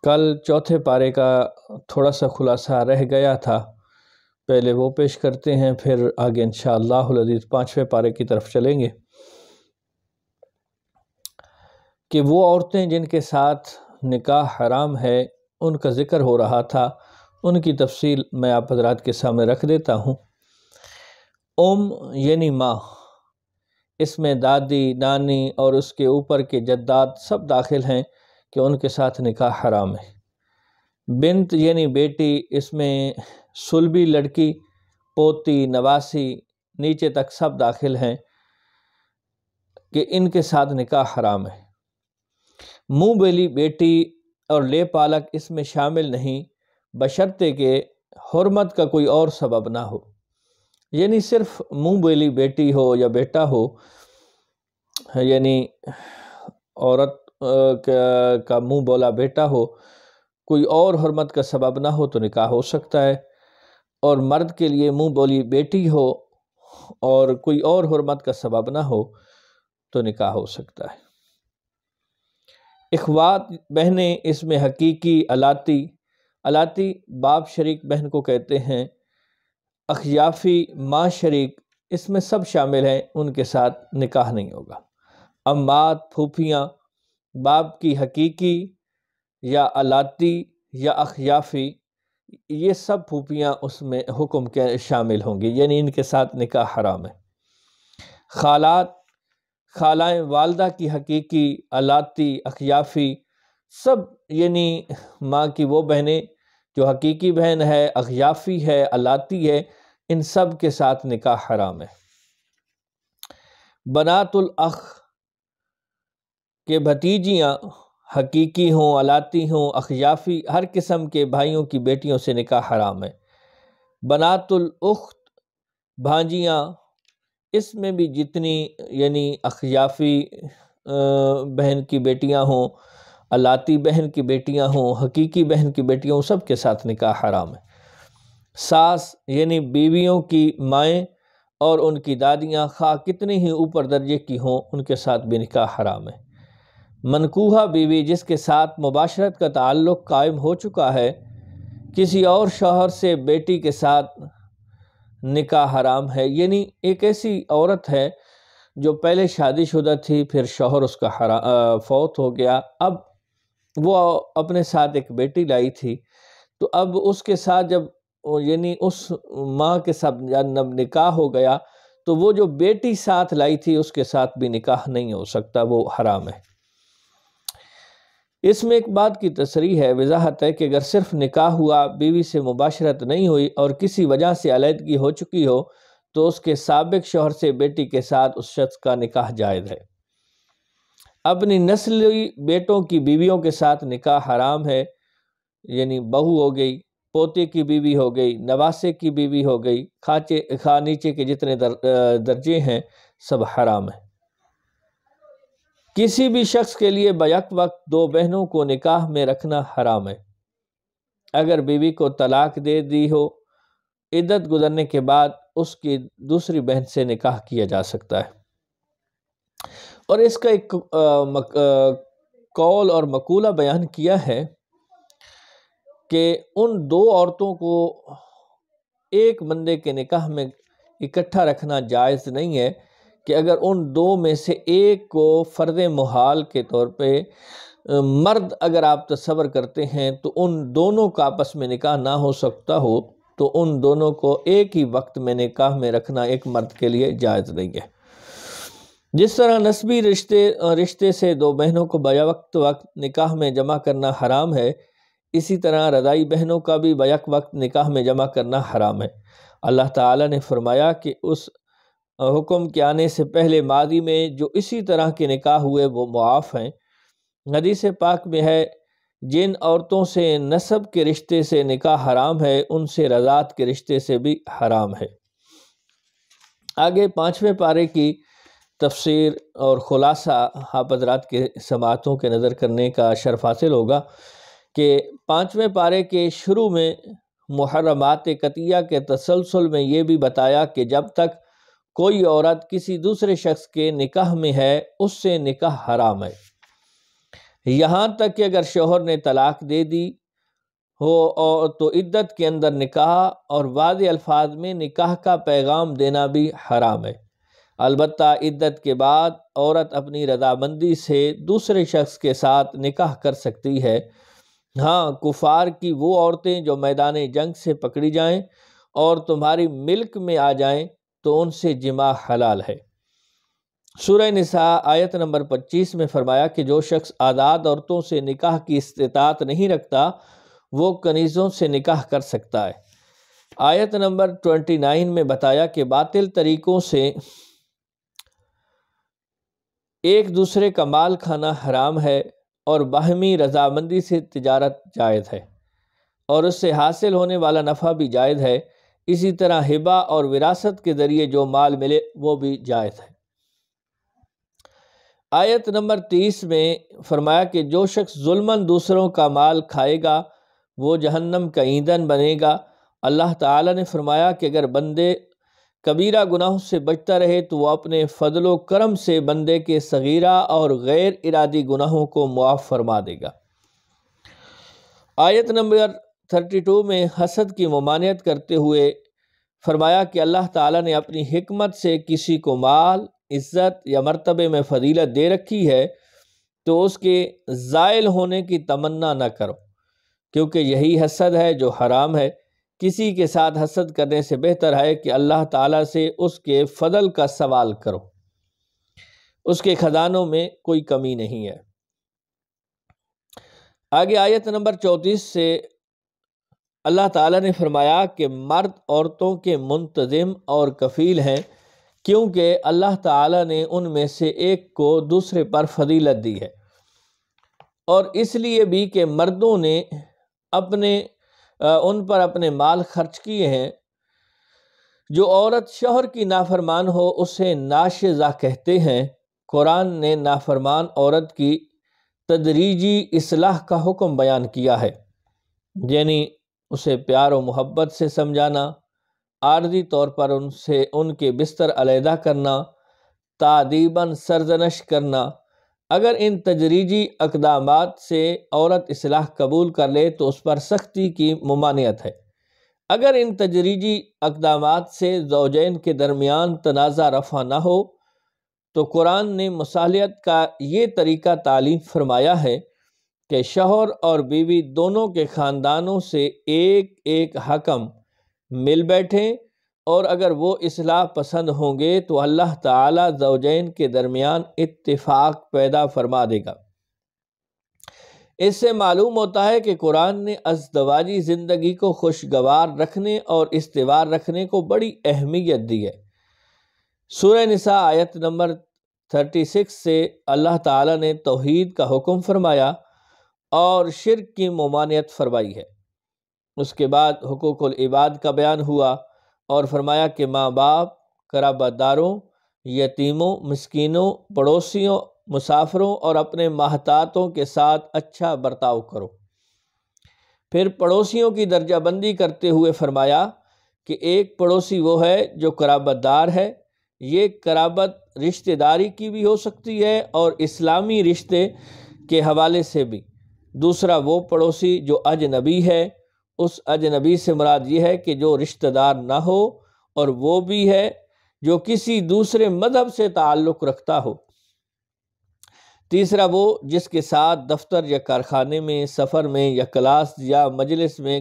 کل چوتھے پارے کا تھوڑا سا خلاصہ رہ گیا تھا، پہلے وہ پیش کرتے ہیں، پھر آگے انشاءاللہ العزیز پانچویں پارے کی طرف چلیں گے کہ وہ عورتیں جن کے ساتھ نکاح حرام ہے ان کا ذکر ہو رہا تھا۔ ان کی تفصیل میں آپ حضرات کے سامنے رکھ دیتا ہوں۔ یعنی ماں، اس میں دادی، نانی اور اس کے اوپر کے جداد سب داخل ہیں کہ ان کے ساتھ نکاح حرام ہے۔ بنت یعنی بیٹی، اس میں صلبی لڑکی، پوتی، نواسی، نیچے تک سب داخل ہیں کہ ان کے ساتھ نکاح حرام ہے۔ منہ بولی بیٹی اور لے پالک اس میں شامل نہیں، بشرطے کہ حرمت کا کوئی اور سبب نہ ہو۔ یعنی صرف منہ بولی بیٹی ہو یا بیٹا ہو، یعنی عورت کا منہ بولا بیٹا ہو، کوئی اور حرمت کا سبب نہ ہو تو نکاح ہو سکتا ہے، اور مرد کے لیے منہ بولی بیٹی ہو اور کوئی اور حرمت کا سبب نہ ہو تو نکاح ہو سکتا ہے۔ اخوات بہنیں، اس میں حقیقی، الاتی باپ شریک بہن کو کہتے ہیں، اخیافی ماں شریک، اس میں سب شامل ہیں، ان کے ساتھ نکاح نہیں ہوگا۔ امات، پھوپھیاں، باپ کی حقیقی یا الاتی یا اخیافی، یہ سب پھوپھیاں اس میں حکم کے شامل ہوں گی، یعنی ان کے ساتھ نکاح حرام ہے۔ خالات، خالائیں والدہ کی حقیقی، الاتی، اخیافی، سب یعنی ماں کی وہ بہنیں جو حقیقی بہن ہے، اخیافی ہے، الاتی ہے، ان سب کے ساتھ نکاح حرام ہے۔ بنات الاخ کے بھتیجیاں، حقیقی ہوں، الاتی ہوں، اخیافی، ہر قسم کے بھائیوں کی بیٹیوں سے نکاح حرام ہے۔ بنات الاخت، بھانجیاں، اس میں بھی جتنی یعنی اخیافی بہن کی بیٹیاں ہوں، الاتی بہن کی بیٹیاں ہوں، حقیقی بہن کی بیٹیاں ہوں، سب کے ساتھ نکاح حرام ہے۔ ساس یعنی بیویوں کی مائیں اور ان کی دادیاں، خواہ کتنی ہی اوپر درجے کی ہوں، ان کے ساتھ بھی نکاح حرام ہے۔ منکوحہ بیوی، جس کے ساتھ مباشرت کا تعلق قائم ہو چکا ہے، کسی اور شوہر سے بیٹی کے ساتھ نکاح حرام ہے، یعنی ایک ایسی عورت ہے جو پہلے شادی شدہ تھی، پھر شوہر اس کا فوت ہو گیا، اب وہ اپنے ساتھ ایک بیٹی لائی تھی، تو اب اس کے ساتھ جب یعنی اس ماں کے ساتھ جب نکاح ہو گیا تو وہ جو بیٹی ساتھ لائی تھی اس کے ساتھ بھی نکاح نہیں ہو سکتا، وہ حرام ہے۔ اس میں ایک بات کی تصریح ہے، وضاحت ہے کہ اگر صرف نکاح ہوا، بیوی سے مباشرت نہیں ہوئی اور کسی وجہ سے علیحدگی ہو چکی ہو تو اس کے سابق شوہر سے بیٹی کے ساتھ اس شخص کا نکاح جائز ہے۔ اپنی نسلی بیٹوں کی بیویوں کے ساتھ نکاح حرام ہے، یعنی بہو ہو گئی، پوتے کی بیوی ہو گئی، نواسے کی بیوی ہو گئی، خواہ نیچے کے جتنے درجے ہیں سب حرام ہیں۔ کسی بھی شخص کے لیے بیک وقت دو بہنوں کو نکاح میں رکھنا حرام ہے۔ اگر بیوی کو طلاق دے دی ہو، عدت گزرنے کے بعد اس کی دوسری بہن سے نکاح کیا جا سکتا ہے۔ اور اس کا ایک قول اور مقولہ بیان کیا ہے کہ ان دو عورتوں کو ایک بندے کے نکاح میں اکٹھا رکھنا جائز نہیں ہے، کہ اگر ان دو میں سے ایک کو فرد محال کے طور پہ مرد اگر آپ تصور کرتے ہیں تو ان دونوں کا آپس میں نکاح نہ ہو سکتا ہو تو ان دونوں کو ایک ہی وقت میں نکاح میں رکھنا ایک مرد کے لیے جائز نہیں ہے۔ جس طرح نسبی رشتے سے دو بہنوں کو بیک وقت نکاح میں جمع کرنا حرام ہے، اسی طرح رضائی بہنوں کا بھی بیک وقت نکاح میں جمع کرنا حرام ہے۔ اللہ تعالیٰ نے فرمایا کہ اس حکم کے آنے سے پہلے ماضی میں جو اسی طرح کے نکاح ہوئے وہ معاف ہیں۔ حدیث پاک میں ہے، جن عورتوں سے نسب کے رشتے سے نکاح حرام ہے ان سے رضاعت کے رشتے سے بھی حرام ہے۔ آگے پانچویں پارے کی تفسیر اور خلاصہ آپ حضرات کے سماعتوں کے نظر کرنے کا شرف حاصل ہوگا کہ پانچویں پارے کے شروع میں محرمات قطعیہ کے تسلسل میں یہ بھی بتایا کہ جب تک کوئی عورت کسی دوسرے شخص کے نکاح میں ہے اس سے نکاح حرام ہے، یہاں تک کہ اگر شوہر نے طلاق دے دی ہو تو عدت کے اندر نکاح اور واضح الفاظ میں نکاح کا پیغام دینا بھی حرام ہے۔ البتہ عدت کے بعد عورت اپنی رضامندی سے دوسرے شخص کے ساتھ نکاح کر سکتی ہے۔ ہاں، کفار کی وہ عورتیں جو میدان جنگ سے پکڑی جائیں اور تمہاری ملک میں آ جائیں تو ان سے جماع حلال ہے۔ سورہ نساء آیت نمبر 25 میں فرمایا کہ جو شخص آزاد عورتوں سے نکاح کی استطاعت نہیں رکھتا وہ کنیزوں سے نکاح کر سکتا ہے۔ آیت نمبر 29 میں بتایا کہ باطل طریقوں سے ایک دوسرے کا مال کھانا حرام ہے اور باہمی رضامندی سے تجارت جائز ہے اور اس سے حاصل ہونے والا نفع بھی جائز ہے۔ اسی طرح ہبہ اور وراثت کے ذریعے جو مال ملے وہ بھی جائز ہے۔ آیت نمبر 30 میں فرمایا کہ جو شخص ظلماً دوسروں کا مال کھائے گا وہ جہنم کا ایندھن بنے گا۔ اللہ تعالیٰ نے فرمایا کہ اگر بندے کبیرہ گناہوں سے بچتا رہے تو وہ اپنے فضل و کرم سے بندے کے صغیرہ اور غیر ارادی گناہوں کو معاف فرما دے گا۔ آیت نمبر 32 میں حسد کی ممانعت کرتے ہوئے فرمایا کہ اللہ تعالیٰ نے اپنی حکمت سے کسی کو مال، عزت یا مرتبے میں فضیلت دے رکھی ہے تو اس کے زائل ہونے کی تمنا نہ کرو، کیونکہ یہی حسد ہے جو حرام ہے۔ کسی کے ساتھ حسد کرنے سے بہتر ہے کہ اللہ تعالیٰ سے اس کے فضل کا سوال کرو، اس کے خزانوں میں کوئی کمی نہیں ہے۔ آگے آیت نمبر 34 سے اللہ تعالیٰ نے فرمایا کہ مرد عورتوں کے منتظم اور کفیل ہیں، کیونکہ اللہ تعالیٰ نے ان میں سے ایک کو دوسرے پر فضیلت دی ہے، اور اس لیے بھی کہ مردوں نے ان پر اپنے مال خرچ کیے ہیں۔ جو عورت شوہر کی نافرمان ہو اسے ناشزہ کہتے ہیں۔ قرآن نے نافرمان عورت کی تدریجی اصلاح کا حکم بیان کیا ہے، یعنی اسے پیار و محبت سے سمجھانا، عارضی طور پر ان کے بستر علیحدہ کرنا، تادیباً سرزنش کرنا۔ اگر ان تدریجی اقدامات سے عورت اصلاح قبول کر لے تو اس پر سختی کی ممانعت ہے۔ اگر ان تدریجی اقدامات سے زوجین کے درمیان تنازع رفع نہ ہو تو قرآن نے مصالحت کا یہ طریقہ تعلیم فرمایا ہے کہ شوہر اور بیوی دونوں کے خاندانوں سے ایک ایک حکم مل بیٹھیں، اور اگر وہ اصلاح پسند ہوں گے تو اللہ تعالیٰ زوجین کے درمیان اتفاق پیدا فرما دے گا۔ اس سے معلوم ہوتا ہے کہ قرآن نے ازدواجی زندگی کو خوشگوار رکھنے اور استوار رکھنے کو بڑی اہمیت دی ہے۔ سورہ نساء آیت نمبر 36 سے اللہ تعالیٰ نے توحید کا حکم فرمایا اور شرک کی ممانعت فرمائی ہے۔ اس کے بعد حقوق العباد کا بیان ہوا اور فرمایا کہ ماں باپ، قرابت داروں، یتیموں، مسکینوں، پڑوسیوں، مسافروں اور اپنے محتاطوں کے ساتھ اچھا برتاؤ کرو۔ پھر پڑوسیوں کی درجہ بندی کرتے ہوئے فرمایا کہ ایک پڑوسی وہ ہے جو قرابت دار ہے۔ یہ قرابت رشتہ داری کی بھی ہو سکتی ہے اور اسلامی رشتے کے حوالے سے بھی۔ دوسرا وہ پڑوسی جو اجنبی ہے، اس اجنبی سے مراد یہ ہے کہ جو رشتہ دار نہ ہو، اور وہ بھی ہے جو کسی دوسرے مذہب سے تعلق رکھتا ہو۔ تیسرا وہ جس کے ساتھ دفتر یا کارخانے میں، سفر میں یا کلاس یا مجلس میں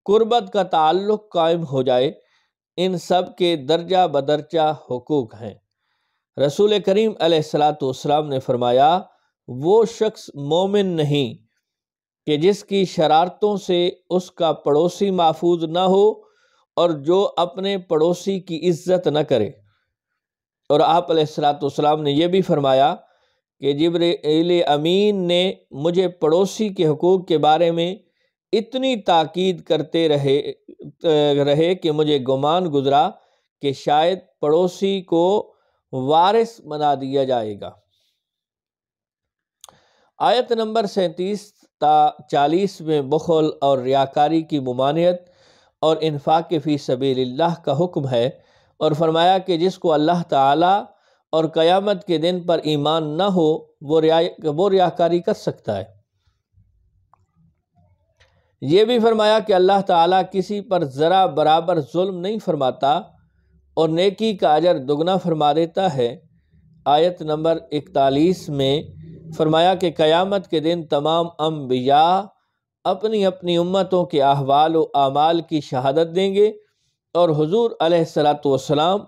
قربت کا تعلق قائم ہو جائے۔ ان سب کے درجہ بدرجہ حقوق ہیں۔ رسول کریم علیہ السلام نے فرمایا وہ شخص مومن نہیں کہ جس کی شرارتوں سے اس کا پڑوسی محفوظ نہ ہو اور جو اپنے پڑوسی کی عزت نہ کرے۔ اور آپ علیہ السلام نے یہ بھی فرمایا کہ جبرائیل امین نے مجھے پڑوسی کے حقوق کے بارے میں اتنی تاکید کرتے رہے کہ مجھے گمان گزرا کہ شاید پڑوسی کو وارث بنا دیا جائے گا۔ آیت نمبر 37 تا 40 میں بخل اور ریاکاری کی ممانعت اور انفاق فی سبیل اللہ کا حکم ہے، اور فرمایا کہ جس کو اللہ تعالیٰ اور قیامت کے دن پر ایمان نہ ہو وہ ریاکاری کر سکتا ہے۔ یہ بھی فرمایا کہ اللہ تعالیٰ کسی پر ذرا برابر ظلم نہیں فرماتا اور نیکی کا اجر دگنا فرما دیتا ہے۔ آیت نمبر 41 میں فرمایا کہ قیامت کے دن تمام انبیاء اپنی اپنی امتوں کے احوال و اعمال کی شہادت دیں گے، اور حضور علیہ السلام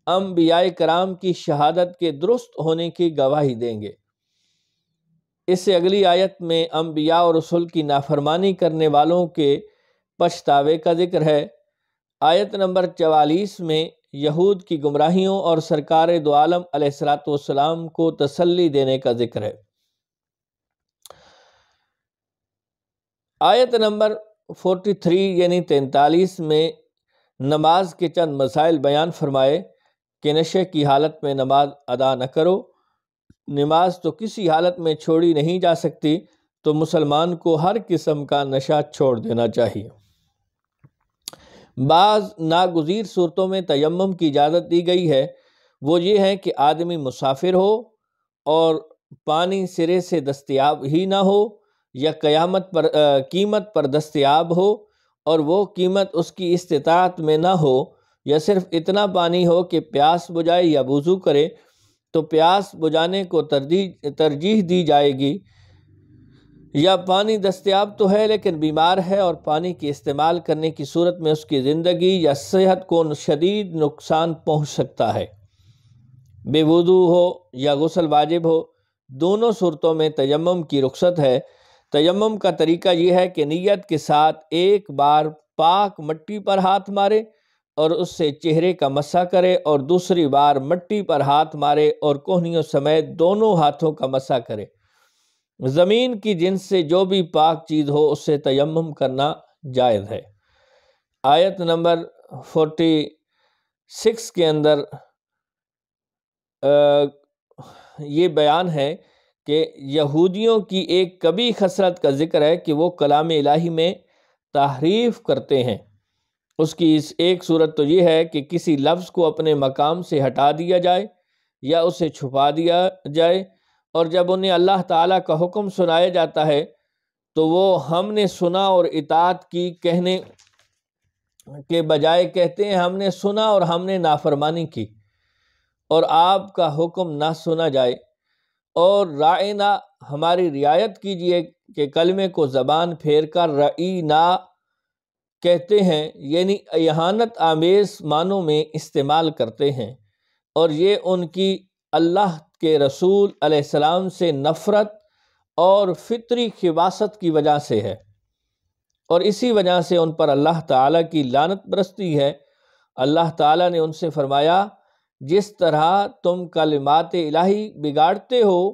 انبیاء کرام کی شہادت کے درست ہونے کی گواہی دیں گے۔ اس سے اگلی آیت میں انبیاء اور رسول کی نافرمانی کرنے والوں کے پچھتاوے کا ذکر ہے۔ آیت نمبر 44 میں یہود کی گمراہیوں اور سرکار دو عالم علیہ السلام کو تسلی دینے کا ذکر ہے۔ آیت نمبر 43 یعنی 43 میں نماز کے چند مسائل بیان فرمائے کہ نشے کی حالت میں نماز ادا نہ کرو۔ نماز تو کسی حالت میں چھوڑی نہیں جا سکتی، تو مسلمان کو ہر قسم کا نشہ چھوڑ دینا چاہیے۔ بعض ناگزیر صورتوں میں تیمم کی اجازت دی گئی ہے، وہ یہ ہے کہ آدمی مسافر ہو اور پانی سرے سے دستیاب ہی نہ ہو، یا قیمت پر دستیاب ہو اور وہ قیمت اس کی استطاعت میں نہ ہو، یا صرف اتنا پانی ہو کہ پیاس بجھائے یا وضو کرے، تو پیاس بجھانے کو ترجیح دی جائے گی۔ یا پانی دستیاب تو ہے لیکن بیمار ہے اور پانی کے استعمال کرنے کی صورت میں اس کی زندگی یا صحت کو شدید نقصان پہنچ سکتا ہے۔ بے وضو ہو یا غسل واجب ہو، دونوں صورتوں میں تیمم کی رخصت ہے۔ تیمم کا طریقہ یہ ہے کہ نیت کے ساتھ ایک بار پاک مٹی پر ہاتھ مارے اور اس سے چہرے کا مسح کرے، اور دوسری بار مٹی پر ہاتھ مارے اور کوہنیوں سمیت دونوں ہاتھوں کا مسح کرے۔ زمین کی جنس سے جو بھی پاک چیز ہو اس سے تیمم کرنا جائز ہے۔ آیت نمبر 46 کے اندر یہ بیان ہے کہ یہودیوں کی ایک کبھی خصلت کا ذکر ہے کہ وہ کلام الہی میں تحریف کرتے ہیں۔ اس کی ایک صورت تو یہ ہے کہ کسی لفظ کو اپنے مقام سے ہٹا دیا جائے یا اسے چھپا دیا جائے، اور جب انہیں اللہ تعالیٰ کا حکم سنایا جاتا ہے تو وہ ہم نے سنا اور اطاعت کی کہنے کے بجائے کہتے ہیں ہم نے سنا اور ہم نے نافرمانی کی، اور آپ کا حکم نہ سنا جائے، اور رائنا ہماری رعایت کیجئے کہ کلمے کو زبان پھیر کر رعینا کہتے ہیں، یعنی اہانت آمیز معنوں میں استعمال کرتے ہیں، اور یہ ان کی اللہ کے رسول علیہ السلام سے نفرت اور فطری خباثت کی وجہ سے ہے، اور اسی وجہ سے ان پر اللہ تعالیٰ کی لعنت برستی ہے۔ اللہ تعالیٰ نے ان سے فرمایا جس طرح تم کلمات الہی بگاڑتے ہو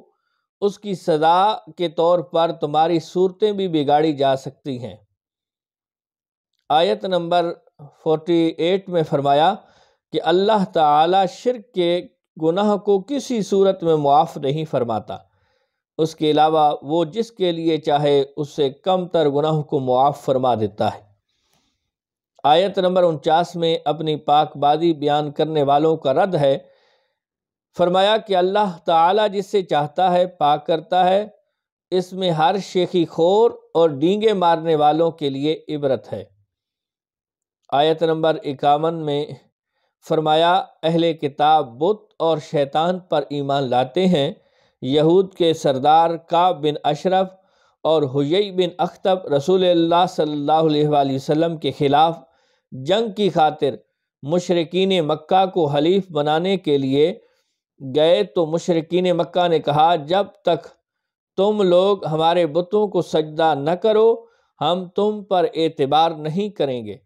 اس کی سزا کے طور پر تمہاری صورتیں بھی بگاڑی جا سکتی ہیں۔ آیت نمبر 48 میں فرمایا کہ اللہ تعالیٰ شرک کے گناہ کو کسی صورت میں معاف نہیں فرماتا، اس کے علاوہ وہ جس کے لیے چاہے اس سے کم تر گناہ کو معاف فرما دیتا ہے۔ آیت نمبر 49 میں اپنی پاک بازی بیان کرنے والوں کا رد ہے۔ فرمایا کہ اللہ تعالیٰ جس سے چاہتا ہے پاک کرتا ہے، اس میں ہر شیخی خور اور ڈینگے مارنے والوں کے لیے عبرت ہے۔ آیت نمبر 51 میں فرمایا اہل کتاب بت اور شیطان پر ایمان لاتے ہیں۔ یہود کے سردار کعب بن اشرف اور حیی بن اخطب رسول اللہ صلی اللہ علیہ وآلہ وسلم کے خلاف جنگ کی خاطر مشرکین مکہ کو حلیف بنانے کے لیے گئے، تو مشرکین مکہ نے کہا جب تک تم لوگ ہمارے بتوں کو سجدہ نہ کرو ہم تم پر اعتبار نہیں کریں گے۔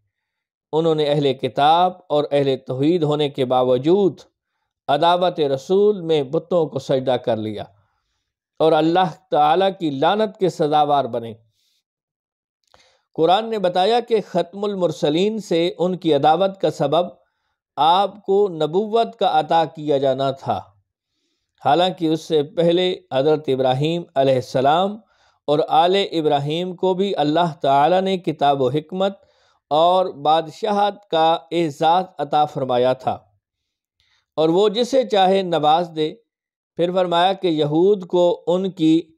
انہوں نے اہل کتاب اور اہل توحید ہونے کے باوجود عداوت رسول میں بتوں کو سجدہ کر لیا اور اللہ تعالیٰ کی لعنت کے سزاوار بنے۔ قرآن نے بتایا کہ ختم المرسلین سے ان کی عداوت کا سبب آپ کو نبوت کا عطا کیا جانا تھا، حالانکہ اس سے پہلے حضرت ابراہیم علیہ السلام اور آل ابراہیم کو بھی اللہ تعالیٰ نے کتاب و حکمت اور بادشاہت کا اعزاز عطا فرمایا تھا۔ اور وہ جسے چاہے نواز دے۔ پھر فرمایا کہ یہود کو ان کی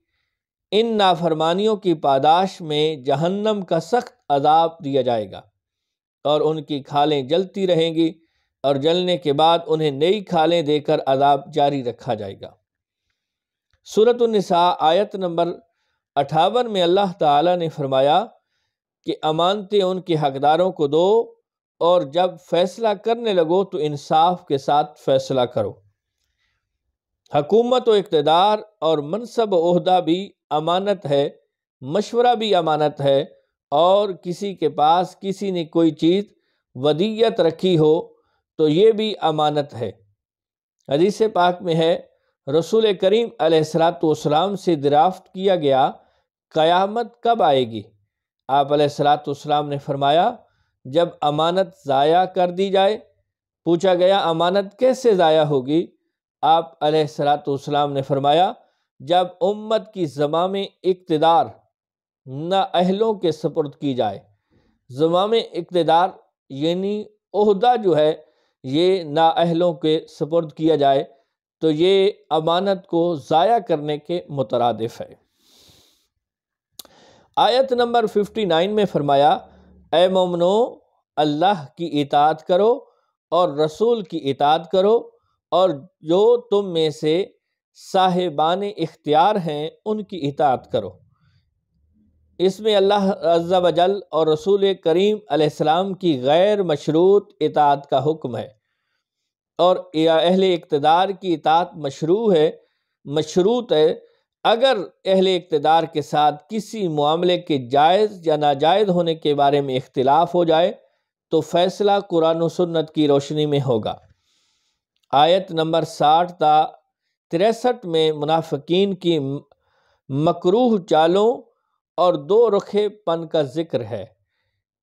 ان نافرمانیوں کی پاداش میں جہنم کا سخت عذاب دیا جائے گا، اور ان کی کھالیں جلتی رہیں گی، اور جلنے کے بعد انہیں نئی کھالیں دے کر عذاب جاری رکھا جائے گا۔ سورۃ النساء آیت نمبر 58 میں اللہ تعالیٰ نے فرمایا کہ امانتیں ان کے حقداروں کو دو، اور جب فیصلہ کرنے لگو تو انصاف کے ساتھ فیصلہ کرو۔ حکومت و اقتدار اور منصب و عہدہ بھی امانت ہے، مشورہ بھی امانت ہے، اور کسی کے پاس کسی نے کوئی چیز ودیعت رکھی ہو تو یہ بھی امانت ہے۔ حدیث پاک میں ہے، رسول کریم علیہ السلام سے دریافت کیا گیا قیامت کب آئے گی؟ آپ علیہ السلام نے فرمایا جب امانت ضائع کر دی جائے۔ پوچھا گیا امانت کیسے ضائع ہوگی؟ آپ علیہ السلام نے فرمایا جب امت کی زمام اقتدار نااہلوں کے سپرد کی جائے۔ زمام اقتدار یعنی عہدہ جو ہے یہ نااہلوں کے سپرد کیا جائے تو یہ امانت کو ضائع کرنے کے مترادف ہے۔ آیت نمبر 59 میں فرمایا اے مومنو اللہ کی اطاعت کرو اور رسول کی اطاعت کرو، اور جو تم میں سے صاحبان اختیار ہیں ان کی اطاعت کرو۔ اس میں اللہ عز و جل اور رسول کریم علیہ السلام کی غیر مشروط اطاعت کا حکم ہے، اور اہل اقتدار کی اطاعت مشروط ہے۔ اگر اہل اقتدار کے ساتھ کسی معاملے کے جائز یا ناجائز ہونے کے بارے میں اختلاف ہو جائے تو فیصلہ قرآن و سنت کی روشنی میں ہوگا۔ آیت نمبر 60 تا 63 میں منافقین کی مکروہ چالوں اور دو رخے پن کا ذکر ہے۔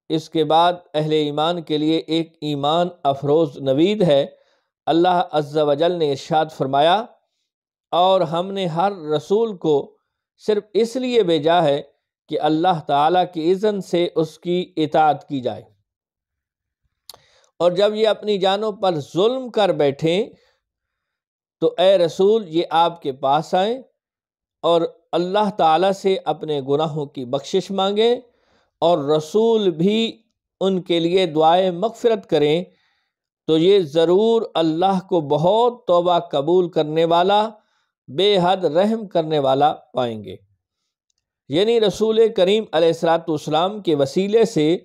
اس کے بعد اہل ایمان کے لیے ایک ایمان افروز نوید ہے۔ اللہ عز و جل نے ارشاد فرمایا اور ہم نے ہر رسول کو صرف اس لیے بھیجا ہے کہ اللہ تعالیٰ کی اذن سے اس کی اطاعت کی جائے، اور جب یہ اپنی جانوں پر ظلم کر بیٹھیں تو اے رسول یہ آپ کے پاس آئیں اور اللہ تعالیٰ سے اپنے گناہوں کی بخشش مانگیں، اور رسول بھی ان کے لیے دعائے مغفرت کریں، تو یہ ضرور اللہ کو بہت توبہ قبول کرنے والا، بے حد رحم کرنے والا پائیں گے۔ یعنی رسول کریم علیہ السلام کے وسیلے سے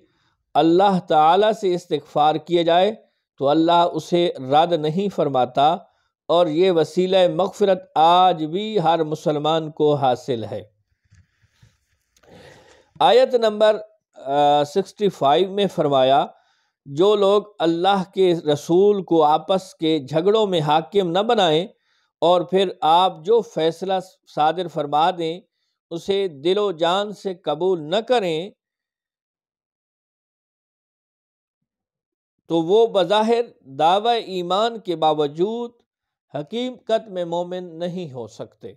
اللہ تعالیٰ سے استغفار کیا جائے تو اللہ اسے رد نہیں فرماتا، اور یہ وسیلہ مغفرت آج بھی ہر مسلمان کو حاصل ہے۔ آیت نمبر 65 میں فرمایا جو لوگ اللہ کے رسول کو آپس کے جھگڑوں میں حاکم نہ بنائیں اور پھر آپ جو فیصلہ صادر فرما دیں اسے دل و جان سے قبول نہ کریں تو وہ بظاہر دعوی ایمان کے باوجود حقیقت میں مومن نہیں ہو سکتے۔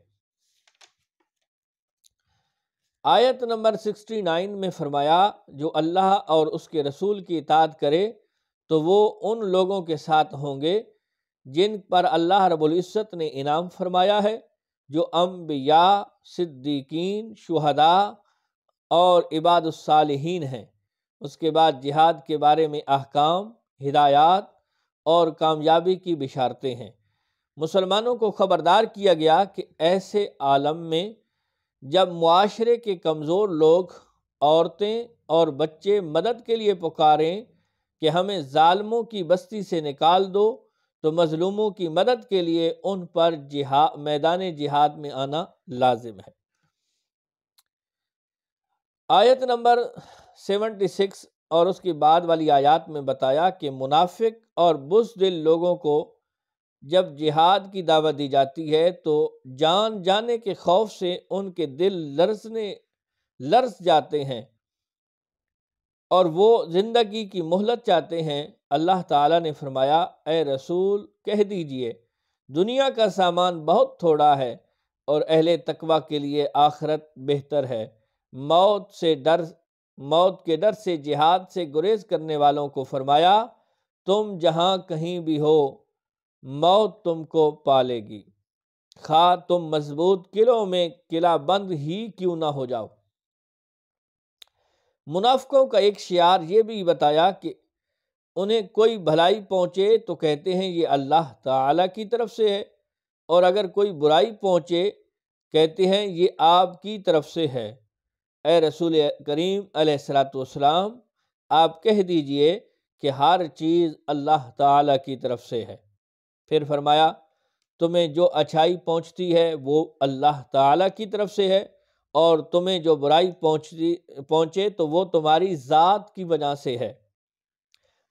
آیت نمبر 69 میں فرمایا جو اللہ اور اس کے رسول کی اطاعت کرے تو وہ ان لوگوں کے ساتھ ہوں گے جن پر اللہ رب العزت نے انعام فرمایا ہے، جو انبیاء، صدیقین، شہداء اور عباد الصالحین ہیں۔ اس کے بعد جہاد کے بارے میں احکام، ہدایات اور کامیابی کی بشارتیں ہیں۔ مسلمانوں کو خبردار کیا گیا کہ ایسے عالم میں جب معاشرے کے کمزور لوگ، عورتیں اور بچے مدد کے لیے پکاریں کہ ہمیں ظالموں کی بستی سے نکال دو، تو مظلوموں کی مدد کے لیے ان پر میدان جہاد میں آنا لازم ہے۔ آیت نمبر 76 اور اس کے بعد والی آیات میں بتایا کہ منافق اور بزدل لوگوں کو جب جہاد کی دعوت دی جاتی ہے تو جان جانے کے خوف سے ان کے دل لرز جاتے ہیں اور وہ زندگی کی مہلت چاہتے ہیں۔ اللہ تعالیٰ نے فرمایا اے رسول کہہ دیجئے دنیا کا سامان بہت تھوڑا ہے اور اہل تقوی کے لیے آخرت بہتر ہے۔ موت کے ڈر سے جہاد سے گریز کرنے والوں کو فرمایا تم جہاں کہیں بھی ہو موت تم کو پالے گی، خواہ تم مضبوط قلعوں میں قلعہ بند ہی کیوں نہ ہو جاؤ۔ منافقوں کا ایک شعار یہ بھی بتایا کہ انہیں کوئی بھلائی پہنچے تو کہتے ہیں یہ اللہ تعالی کی طرف سے ہے، اور اگر کوئی برائی پہنچے کہتے ہیں یہ آپ کی طرف سے ہے۔ اے رسول کریم علیہ الصلوۃ والسلام، آپ کہہ دیجئے کہ ہر چیز اللہ تعالی کی طرف سے ہے۔ پھر فرمایا تمہیں جو اچھائی پہنچتی ہے وہ اللہ تعالی کی طرف سے ہے، اور تمہیں جو برائی پہنچے تو وہ تمہاری ذات کی وجہ سے ہے۔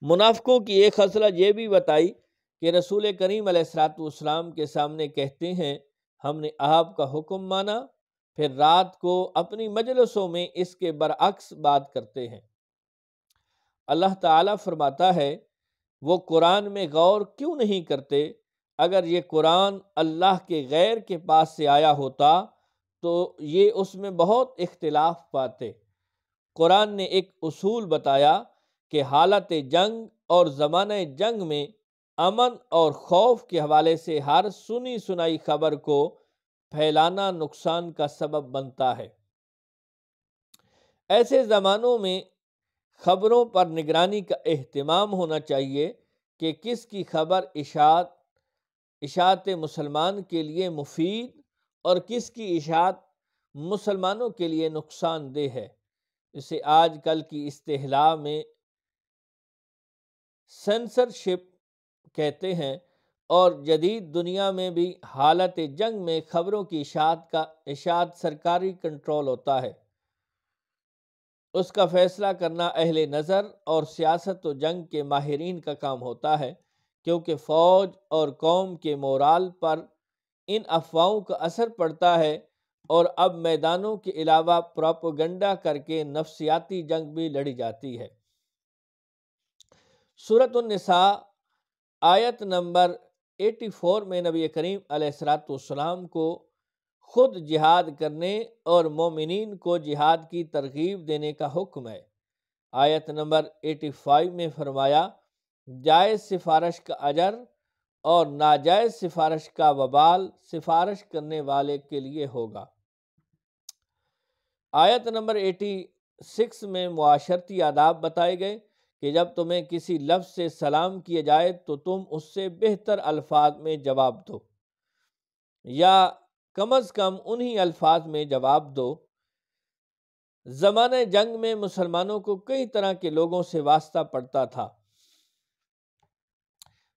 منافقوں کی ایک خصلت یہ بھی بتائی کہ رسول کریم علیہ الصلوۃ والسلام کے سامنے کہتے ہیں ہم نے آپ کا حکم مانا، پھر رات کو اپنی مجلسوں میں اس کے برعکس بات کرتے ہیں۔ اللہ تعالیٰ فرماتا ہے وہ قرآن میں غور کیوں نہیں کرتے؟ اگر یہ قرآن اللہ کے غیر کے پاس سے آیا ہوتا تو یہ اس میں بہت اختلاف پاتے۔ قرآن نے ایک اصول بتایا کہ حالت جنگ اور زمانہ جنگ میں امن اور خوف کے حوالے سے ہر سنی سنائی خبر کو پھیلانا نقصان کا سبب بنتا ہے۔ ایسے زمانوں میں خبروں پر نگرانی کا اہتمام ہونا چاہیے کہ کس کی خبر اشاعت مسلمان کے لیے مفید اور کس کی اشاعت مسلمانوں کے لیے نقصان دہ ہے۔ اسے آج کل کی اصطلاح میں سینسرشپ کہتے ہیں، اور جدید دنیا میں بھی حالت جنگ میں خبروں کی اشاعت سرکاری کنٹرول ہوتا ہے۔ اس کا فیصلہ کرنا اہل نظر اور سیاست و جنگ کے ماہرین کا کام ہوتا ہے، کیونکہ فوج اور قوم کے مورال پر ان افواہوں کا اثر پڑتا ہے، اور اب میدانوں کے علاوہ پروپیگنڈا کر کے نفسیاتی جنگ بھی لڑی جاتی ہے۔ سورۃ النساء آیت نمبر 84 میں نبی کریم علیہ الصلوۃ والسلام کو خود جہاد کرنے اور مومنین کو جہاد کی ترغیب دینے کا حکم ہے۔ آیت نمبر 85 میں فرمایا جائز سفارش کا اجر اور ناجائز سفارش کا وبال سفارش کرنے والے کے لیے ہوگا۔ آیت نمبر 86 میں معاشرتی آداب بتائے گئے کہ جب تمہیں کسی لفظ سے سلام کیا جائے تو تم اس سے بہتر الفاظ میں جواب دو، یا کم از کم انہی الفاظ میں جواب دو۔ زمانہ جنگ میں مسلمانوں کو کئی طرح کے لوگوں سے واسطہ پڑتا تھا۔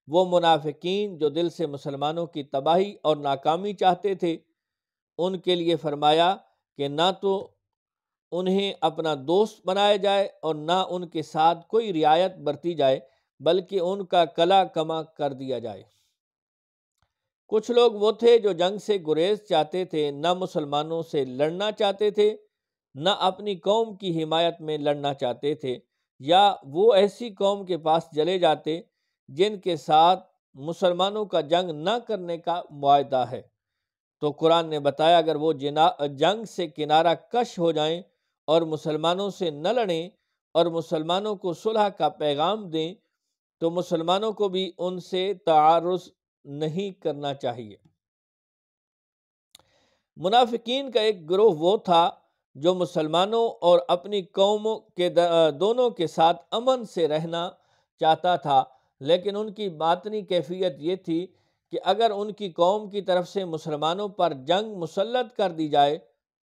وہ منافقین جو دل سے مسلمانوں کی تباہی اور ناکامی چاہتے تھے، ان کے لیے فرمایا کہ نہ تو انہیں اپنا دوست بنایا جائے اور نہ ان کے ساتھ کوئی رعایت برتی جائے، بلکہ ان کا کلا کما کر دیا جائے۔ کچھ لوگ وہ تھے جو جنگ سے گریز چاہتے تھے، نہ مسلمانوں سے لڑنا چاہتے تھے، نہ اپنی قوم کی حمایت میں لڑنا چاہتے تھے، یا وہ ایسی قوم کے پاس چلے جاتے جن کے ساتھ مسلمانوں کا جنگ نہ کرنے کا معاہدہ ہے۔ تو قرآن نے بتایا اگر وہ جنگ سے کنارہ کش ہو جائیں اور مسلمانوں سے نہ لڑیں اور مسلمانوں کو صلح کا پیغام دیں تو مسلمانوں کو بھی ان سے تعارض نہیں کرنا چاہیے۔ منافقین کا ایک گروہ وہ تھا جو مسلمانوں اور اپنی قوموں کے دونوں کے ساتھ امن سے رہنا چاہتا تھا، لیکن ان کی باطنی کیفیت یہ تھی کہ اگر ان کی قوم کی طرف سے مسلمانوں پر جنگ مسلط کر دی جائے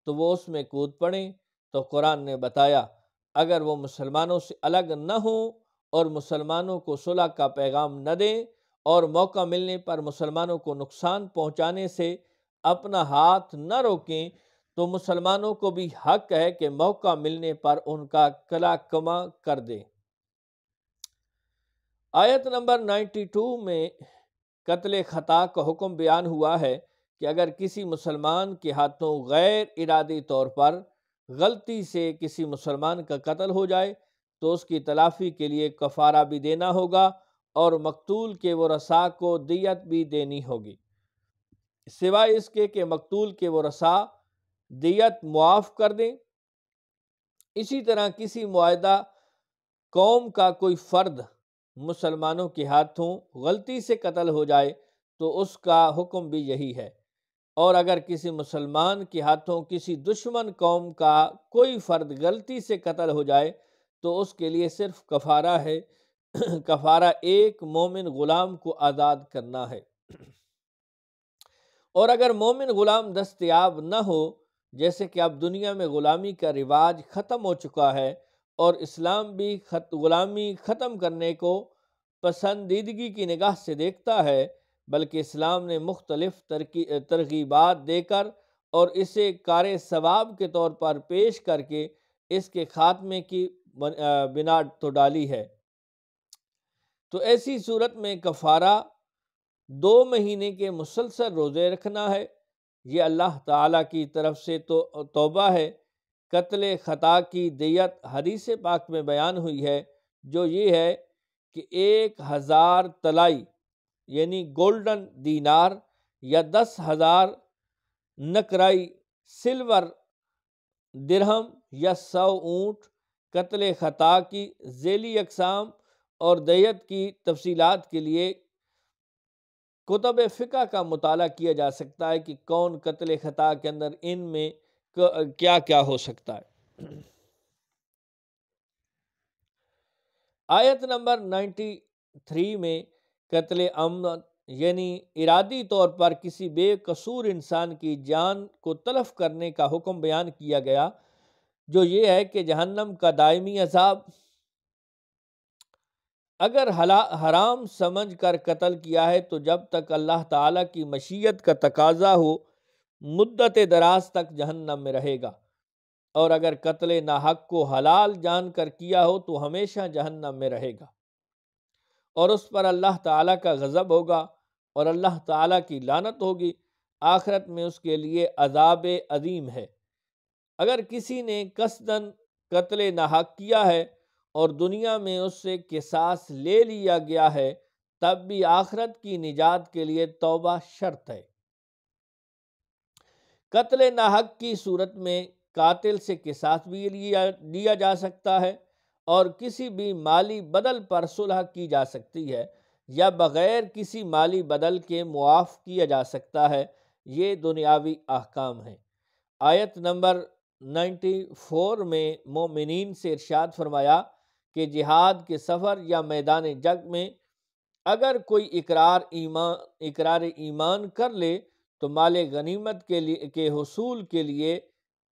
تو وہ اس میں کود پڑیں۔ تو قرآن نے بتایا اگر وہ مسلمانوں سے الگ نہ ہوں اور مسلمانوں کو صلح کا پیغام نہ دیں اور موقع ملنے پر مسلمانوں کو نقصان پہنچانے سے اپنا ہاتھ نہ روکیں تو مسلمانوں کو بھی حق ہے کہ موقع ملنے پر ان کا کلا کما کر دیں۔ آیت نمبر 92 میں قتل خطا کا حکم بیان ہوا ہے کہ اگر کسی مسلمان کے ہاتھوں غیر ارادی طور پر غلطی سے کسی مسلمان کا قتل ہو جائے تو اس کی تلافی کے لیے کفارہ بھی دینا ہوگا اور مقتول کے ورثاء کو دیت بھی دینی ہوگی، سوائے اس کے کہ مقتول کے ورثاء دیت معاف کر دیں۔ اسی طرح کسی معاہدہ قوم کا کوئی فرد مسلمانوں کے ہاتھوں غلطی سے قتل ہو جائے تو اس کا حکم بھی یہی ہے، اور اگر کسی مسلمان کے ہاتھوں کسی دشمن قوم کا کوئی فرد غلطی سے قتل ہو جائے تو اس کے لیے صرف کفارہ ہے، کفارہ ایک مومن غلام کو آزاد کرنا ہے۔ اور اگر مومن غلام دستیاب نہ ہو، جیسے کہ اب دنیا میں غلامی کا رواج ختم ہو چکا ہے اور اسلام بھی غلامی ختم کرنے کو پسندیدگی کی نگاہ سے دیکھتا ہے، بلکہ اسلام نے مختلف ترغیبات دے کر اور اسے کار ثواب کے طور پر پیش کر کے اس کے خاتمے کی بنیاد تو ڈالی ہے۔ تو ایسی صورت میں کفارہ 2 مہینے کے مسلسل روزے رکھنا ہے۔ یہ اللہ تعالیٰ کی طرف سے تو توبہ ہے۔ قتل خطا کی دیت حدیث پاک میں بیان ہوئی ہے، جو یہ ہے کہ 1000 طلائی یعنی گولڈن دینار یا 10,000 نقرائی سلور درہم یا 100 اونٹ قتل خطا کی ذیلی اقسام اور دیت کی تفصیلات کے لیے کتب فقہ کا مطالعہ کیا جا سکتا ہے کہ کون قتل خطا کے اندر ان میں کیا کیا ہو سکتا ہے۔ آیت نمبر 93 میں قتل عمد یعنی ارادی طور پر کسی بے قصور انسان کی جان کو تلف کرنے کا حکم بیان کیا گیا، جو یہ ہے کہ جہنم کا دائمی عذاب۔ اگر حرام سمجھ کر قتل کیا ہے تو جب تک اللہ تعالیٰ کی مشیت کا تقاضا ہو مدت دراز تک جہنم میں رہے گا، اور اگر قتل ناحق کو حلال جان کر کیا ہو تو ہمیشہ جہنم میں رہے گا، اور اس پر اللہ تعالیٰ کا غضب ہوگا اور اللہ تعالیٰ کی لعنت ہوگی۔ آخرت میں اس کے لیے عذاب عظیم ہے۔ اگر کسی نے قصداً قتل ناحق کیا ہے اور دنیا میں اس سے قصاص لے لیا گیا ہے، تب بھی آخرت کی نجات کے لیے توبہ شرط ہے۔ قتل ناحق کی صورت میں قاتل سے قصاص بھی لیا جا سکتا ہے، اور کسی بھی مالی بدل پر صلح کی جا سکتی ہے، یا بغیر کسی مالی بدل کے معاف کیا جا سکتا ہے۔ یہ دنیاوی احکام ہیں۔ آیت نمبر 94 میں مومنین سے ارشاد فرمایا کہ جہاد کے سفر یا میدان جنگ میں اگر کوئی اقرار ایمان کر لے تو مال غنیمت کے حصول کے لیے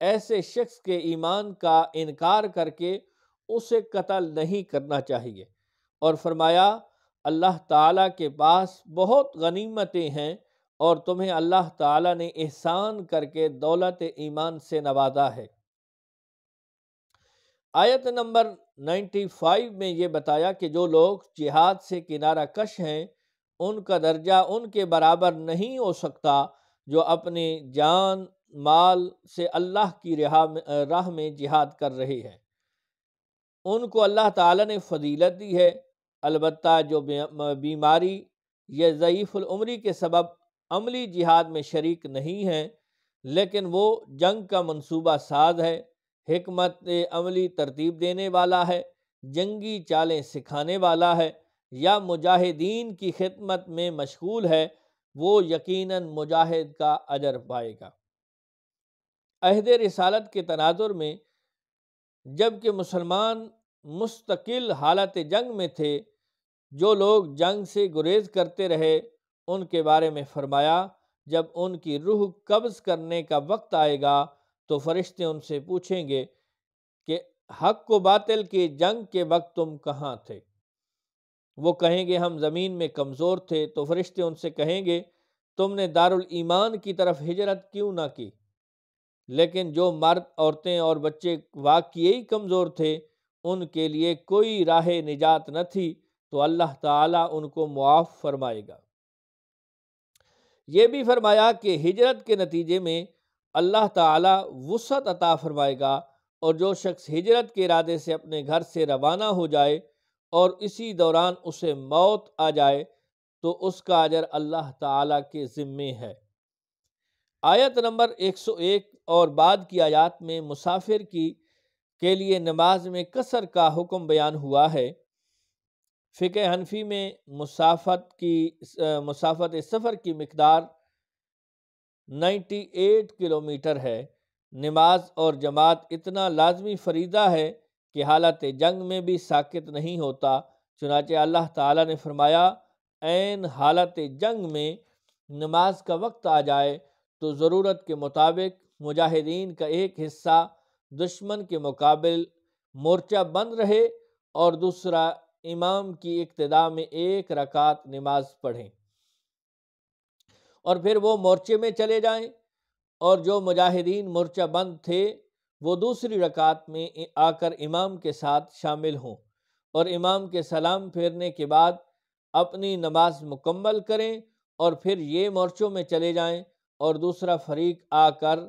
ایسے شخص کے ایمان کا انکار کر کے اسے قتل نہیں کرنا چاہیے، اور فرمایا اللہ تعالیٰ کے پاس بہت غنیمتیں ہیں اور تمہیں اللہ تعالیٰ نے احسان کر کے دولت ایمان سے نوازا ہے۔ آیت نمبر 95 میں یہ بتایا کہ جو لوگ جہاد سے کنارہ کش ہیں ان کا درجہ ان کے برابر نہیں ہو سکتا جو اپنے جان مال سے اللہ کی راہ میں جہاد کر رہے ہیں۔ ان کو اللہ تعالیٰ نے فضیلت دی ہے، البتہ جو بیماری یا ضعیف العمری کے سبب عملی جہاد میں شریک نہیں ہیں لیکن وہ جنگ کا منصوبہ ساز ہے، حکمت عملی ترتیب دینے والا ہے، جنگی چالیں سکھانے والا ہے، یا مجاہدین کی خدمت میں مشغول ہے، وہ یقیناً مجاہد کا اجر پائے گا۔ عہد رسالت کے تناظر میں جب کہ مسلمان مستقل حالت جنگ میں تھے، جو لوگ جنگ سے گریز کرتے رہے ان کے بارے میں فرمایا جب ان کی روح قبض کرنے کا وقت آئے گا تو فرشتے ان سے پوچھیں گے کہ حق و باطل کی جنگ کے وقت تم کہاں تھے؟ وہ کہیں گے ہم زمین میں کمزور تھے، تو فرشتے ان سے کہیں گے تم نے دارالایمان کی طرف ہجرت کیوں نہ کی؟ لیکن جو مرد، عورتیں اور بچے واقعی کمزور تھے ان کے لیے کوئی راہ نجات نہ تھی، تو اللہ تعالیٰ ان کو معاف فرمائے گا۔ یہ بھی فرمایا کہ ہجرت کے نتیجے میں اللہ تعالیٰ وسعت عطا فرمائے گا، اور جو شخص ہجرت کے ارادے سے اپنے گھر سے روانہ ہو جائے اور اسی دوران اسے موت آ جائے تو اس کا اجر اللہ تعالیٰ کے ذمے ہے۔ آیت نمبر 101 اور بعد کی آیات میں مسافر کے لیے نماز میں قصر کا حکم بیان ہوا ہے۔ فقہ حنفی میں مسافت سفر کی مقدار 98 کلومیٹر ہے۔ نماز اور جماعت اتنا لازمی فریضہ ہے کہ حالت جنگ میں بھی ساکت نہیں ہوتا، چنانچہ اللہ تعالیٰ نے فرمایا عین حالت جنگ میں نماز کا وقت آ جائے تو ضرورت کے مطابق مجاہدین کا ایک حصہ دشمن کے مقابل مورچہ بند رہے اور دوسرا امام کی اقتداء میں 1 رکعت نماز پڑھیں اور پھر وہ مورچے میں چلے جائیں، اور جو مجاہدین مورچہ بند تھے وہ دوسری رکعت میں آ کر امام کے ساتھ شامل ہوں اور امام کے سلام پھیرنے کے بعد اپنی نماز مکمل کریں اور پھر یہ مورچوں میں چلے جائیں اور دوسرا فریق آ کر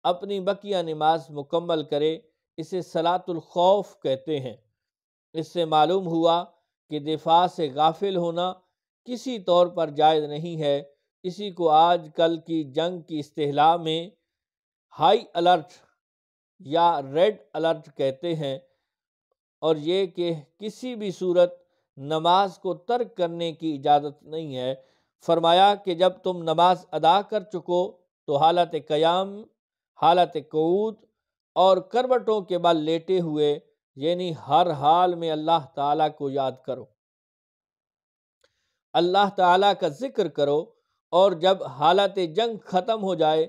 اپنی بقیہ نماز مکمل کرے۔ اسے صلاۃ الخوف کہتے ہیں۔ اس سے معلوم ہوا کہ دفاع سے غافل ہونا کسی طور پر جائز نہیں ہے۔ اسی کو آج کل کی جنگ کی اصطلاح میں ہائی الرٹ یا ریڈ الرٹ کہتے ہیں، اور یہ کہ کسی بھی صورت نماز کو ترک کرنے کی اجازت نہیں ہے۔ فرمایا کہ جب تم نماز ادا کر چکو تو حالت قیام، حالت قعود اور کروٹوں کے بل لیٹے ہوئے، یعنی ہر حال میں اللہ تعالیٰ کو یاد کرو، اللہ تعالیٰ کا ذکر کرو، اور جب حالت جنگ ختم ہو جائے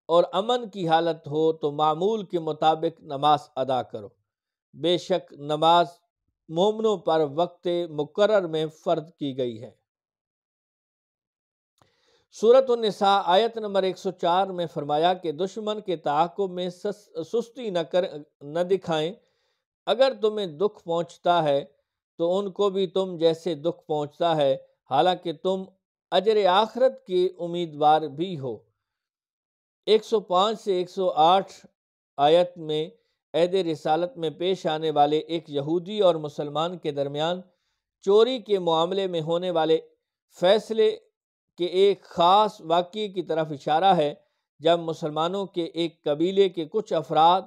اور امن کی حالت ہو تو معمول کے مطابق نماز ادا کرو۔ بے شک نماز مومنوں پر وقت مقرر میں فرض کی گئی ہے۔ سورۃ النساء آیت نمبر 104 میں فرمایا کہ دشمن کے تعاقب میں سستی نہ دکھائیں، اگر تمہیں دکھ پہنچتا ہے تو ان کو بھی تم جیسے دکھ پہنچتا ہے، حالانکہ تم اجر آخرت کے امیدوار بھی ہو۔ 105 سے 108 آیت میں عہد رسالت میں پیش آنے والے ایک یہودی اور مسلمان کے درمیان چوری کے معاملے میں ہونے والے فیصلے کے ایک خاص واقعے کی طرف اشارہ ہے، جب مسلمانوں کے ایک قبیلے کے کچھ افراد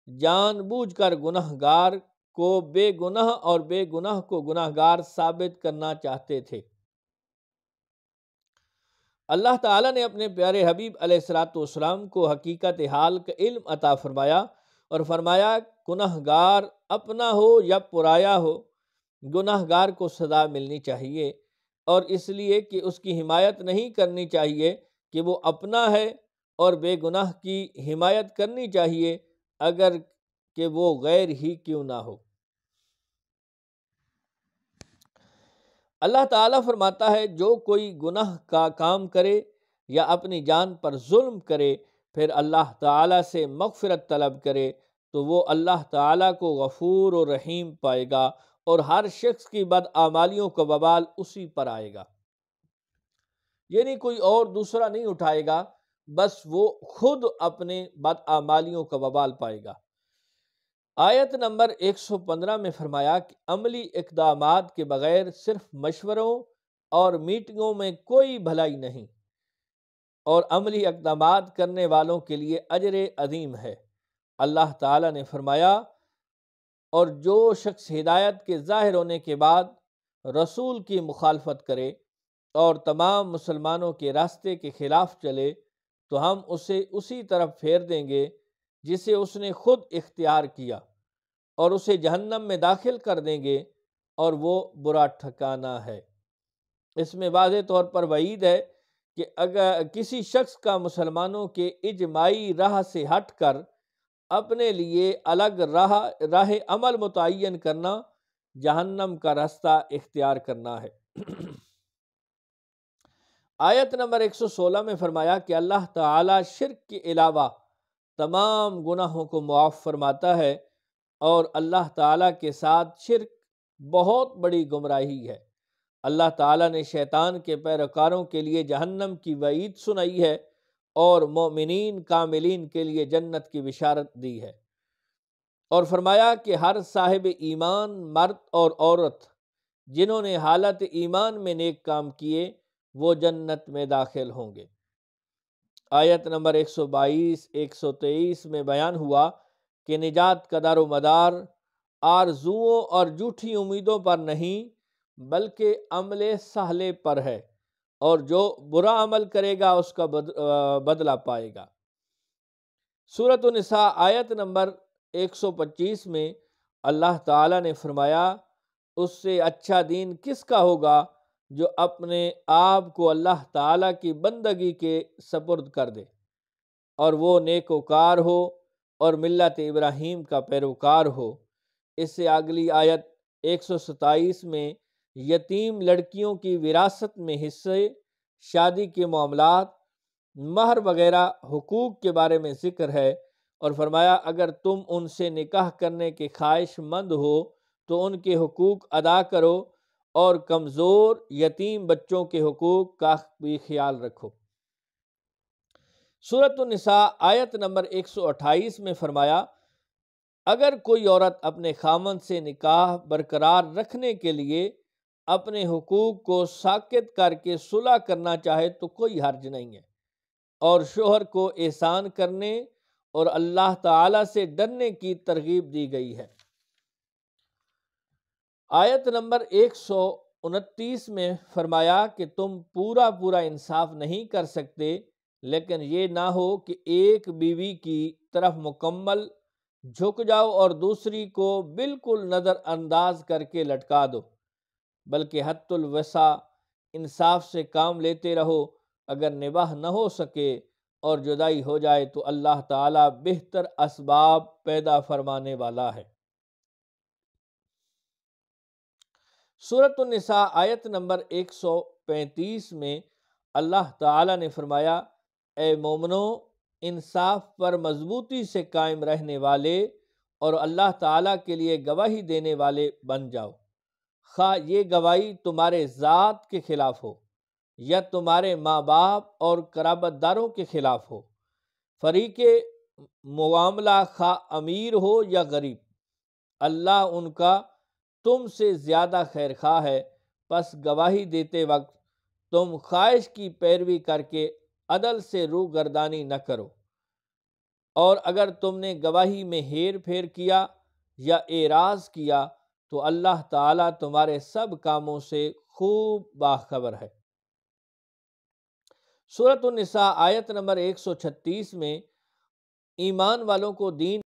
جان بوجھ کر گناہ گار کو بے گناہ اور بے گناہ کو گناہ گار ثابت کرنا چاہتے تھے۔ اللہ تعالیٰ نے اپنے پیارے حبیب علیہ الصلاۃ والسلام کو حقیقت حال کا علم عطا فرمایا اور فرمایا گناہ گار اپنا ہو یا پرایا ہو، گناہ گار کو سزا ملنی چاہیے، اور اس لیے کہ اس کی حمایت نہیں کرنی چاہیے کہ وہ اپنا ہے، اور بے گناہ کی حمایت کرنی چاہیے اگر کہ وہ غیر ہی کیوں نہ ہو۔ اللہ تعالیٰ فرماتا ہے جو کوئی گناہ کا کام کرے یا اپنی جان پر ظلم کرے پھر اللہ تعالیٰ سے مغفرت طلب کرے تو وہ اللہ تعالیٰ کو غفور و رحیم پائے گا، اور ہر شخص کی بدعمالیوں کا وبال اسی پر آئے گا، یعنی کوئی اور دوسرا نہیں اٹھائے گا، بس وہ خود اپنے بدعمالیوں کا وبال پائے گا۔ آیت نمبر 115 میں فرمایا کہ عملی اقدامات کے بغیر صرف مشوروں اور میٹنگوں میں کوئی بھلائی نہیں، اور عملی اقدامات کرنے والوں کے لیے اجر عظیم ہے۔ اللہ تعالیٰ نے فرمایا اور جو شخص ہدایت کے ظاہر ہونے کے بعد رسول کی مخالفت کرے اور تمام مسلمانوں کے راستے کے خلاف چلے تو ہم اسے اسی طرف پھیر دیں گے جسے اس نے خود اختیار کیا، اور اسے جہنم میں داخل کر دیں گے، اور وہ برا ٹھکانہ ہے۔ اس میں واضح طور پر وعید ہے کہ اگر کسی شخص کا مسلمانوں کے اجماعی راہ سے ہٹ کر اپنے لیے الگ راہ عمل متعین کرنا جہنم کا راستہ اختیار کرنا ہے۔ آیت نمبر 116 میں فرمایا کہ اللہ تعالیٰ شرک کے علاوہ تمام گناہوں کو معاف فرماتا ہے، اور اللہ تعالیٰ کے ساتھ شرک بہت بڑی گمراہی ہے۔ اللہ تعالیٰ نے شیطان کے پیروکاروں کے لیے جہنم کی وعید سنائی ہے اور مومنین کاملین کے لیے جنت کی بشارت دی ہے، اور فرمایا کہ ہر صاحب ایمان مرد اور عورت جنہوں نے حالت ایمان میں نیک کام کیے وہ جنت میں داخل ہوں گے۔ آیت نمبر 122 123 میں بیان ہوا کہ نجات کا دار و مدار آرزوؤں اور جھوٹی امیدوں پر نہیں بلکہ عمل صالح پر ہے، اور جو برا عمل کرے گا اس کا بدلہ پائے گا۔ سورۃ النساء آیت نمبر 125 میں اللہ تعالیٰ نے فرمایا، اس سے اچھا دین کس کا ہوگا جو اپنے آپ کو اللہ تعالیٰ کی بندگی کے سپرد کر دے، اور وہ نیکوکار ہو اور ملت ابراہیم کا پیروکار ہو۔ اس سے اگلی آیت 127 میں یتیم لڑکیوں کی وراثت میں حصے، شادی کے معاملات، مہر وغیرہ حقوق کے بارے میں ذکر ہے، اور فرمایا اگر تم ان سے نکاح کرنے کے خواہش مند ہو تو ان کے حقوق ادا کرو، اور کمزور یتیم بچوں کے حقوق کا بھی خیال رکھو۔ سورۃ النساء آیت نمبر 128 میں فرمایا، اگر کوئی عورت اپنے خامند سے نکاح برقرار رکھنے کے لیے اپنے حقوق کو ساکت کر کے صلح کرنا چاہے تو کوئی حرج نہیں ہے، اور شوہر کو احسان کرنے اور اللہ تعالی سے ڈرنے کی ترغیب دی گئی ہے۔ آیت نمبر 129 میں فرمایا کہ تم پورا انصاف نہیں کر سکتے، لیکن یہ نہ ہو کہ ایک بیوی کی طرف مکمل جھک جاؤ اور دوسری کو بالکل نظر انداز کر کے لٹکا دو، بلکہ حد الوسع انصاف سے کام لیتے رہو۔ اگر نباہ نہ ہو سکے اور جدائی ہو جائے تو اللہ تعالیٰ بہتر اسباب پیدا فرمانے والا ہے۔ سورۃ النساء آیت نمبر 135 میں اللہ تعالیٰ نے فرمایا، اے مومنو، انصاف پر مضبوطی سے قائم رہنے والے اور اللہ تعالیٰ کے لیے گواہی دینے والے بن جاؤ، خواہ یہ گواہی تمہارے ذات کے خلاف ہو یا تمہارے ماں باپ اور قرابت داروں کے خلاف ہو، فریق معاملہ خواہ امیر ہو یا غریب، اللہ ان کا تم سے زیادہ خیر خواہ ہے۔ پس گواہی دیتے وقت تم خواہش کی پیروی کر کے عدل سے روگردانی نہ کرو، اور اگر تم نے گواہی میں ہیر پھیر کیا یا اعراض کیا تو اللہ تعالیٰ تمہارے سب کاموں سے خوب باخبر ہے۔ سورۃ النساء آیت نمبر 136 میں ایمان والوں کو دین